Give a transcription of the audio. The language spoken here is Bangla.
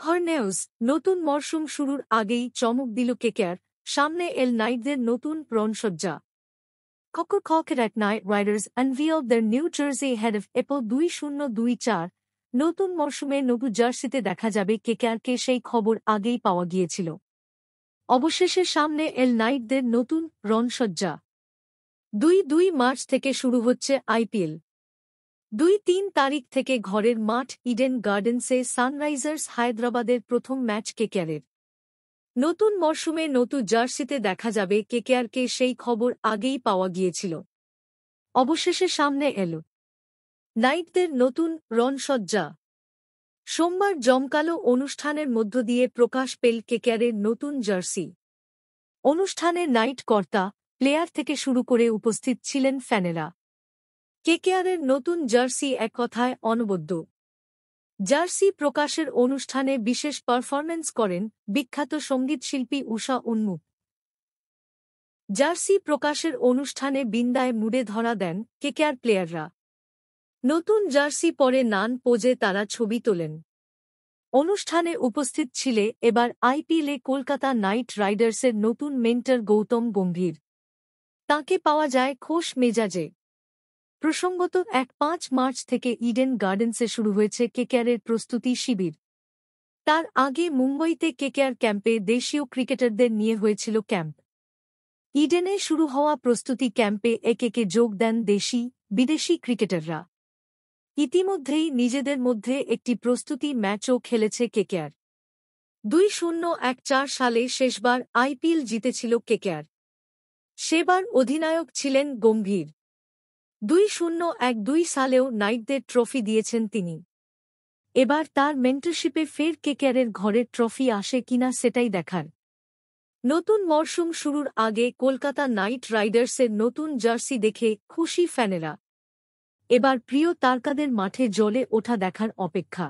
হর্নেউস নতুন মরশুম শুরুর আগেই চমক দিল কেকেআর, সামনে এল নাইটদের নতুন রণসজ্জা। Cocker Knight Riders unveiled their new jersey ahead of April 2024। নতুন মরশুমে নতুন জার্সিতে দেখা যাবে কেকেআরকে, সেই খবর আগেই পাওয়া গিয়েছিল। অবশেষে সামনে এল নাইটদের নতুন রণসজ্জা। 2 মার্চ থেকে শুরু হচ্ছে আইপিএল। 2-3 তারিখ থেকে ঘরের মাঠ ইডেন গার্ডেন্সে সানরাইজার্স হায়দ্রাবাদের প্রথম ম্যাচ কেকেআরের। নতুন মরশুমে নতুন জার্সিতে দেখা যাবে কেকেআরকে, সেই খবর আগেই পাওয়া গিয়েছিল। অবশেষে সামনে এল নাইটদের নতুন রণসজ্জা। সোমবার জমকালো অনুষ্ঠানের মধ্য দিয়ে প্রকাশ পেল কেকেআরের নতুন জার্সি। অনুষ্ঠানে নাইট কর্তা, প্লেয়ার থেকে শুরু করে উপস্থিত ছিলেন ফ্যানেরা। কেকেআরের নতুন জার্সি এক কথায় অনবদ্য। জার্সি প্রকাশের অনুষ্ঠানে বিশেষ পারফরম্যান্স করেন বিখ্যাত সঙ্গীতশিল্পী ঊষা উন্মুক। জার্সি প্রকাশের অনুষ্ঠানে বিন্দায় মুডে ধরা দেন কেকেআর প্লেয়াররা। নতুন জার্সি পরে নান পোজে তারা ছবি তোলেন। অনুষ্ঠানে উপস্থিত ছিলে এবার আইপিএলে কলকাতা নাইট রাইডার্সের নতুন মেন্টর গৌতম গম্ভীর। তাঁকে পাওয়া যায় খোশ মেজাজে। প্রসঙ্গত 5 মার্চ থেকে ইডেন গার্ডেন্সে শুরু হয়েছে কেকেআরের প্রস্তুতি শিবির। তার আগে মুম্বইতে কেকেআর ক্যাম্পে দেশীয় ক্রিকেটারদের নিয়ে হয়েছিল ক্যাম্প। ইডেনে শুরু হওয়া প্রস্তুতি ক্যাম্পে একে যোগ দেন দেশি, বিদেশি ক্রিকেটাররা। ইতিমধ্যেই নিজেদের মধ্যে একটি প্রস্তুতি ম্যাচও খেলেছে কেকেআর। 2014 সালে শেষবার আইপিএল জিতেছিল কেকেআর। সেবার অধিনায়ক ছিলেন গম্ভীর। 2012 সালেও নাইটদের ট্রফি দিয়েছেন তিনি। এবার তার মেন্টরশিপে ফের কেকেআরের ঘরের ট্রফি আসে কিনা সেটাই দেখার। নতুন মরশুম শুরুর আগে কলকাতা নাইট রাইডার্সের নতুন জার্সি দেখে খুশি ফ্যানেরা। এবার প্রিয় তারকাদের মাঠে জ্বলে ওঠা দেখার অপেক্ষা।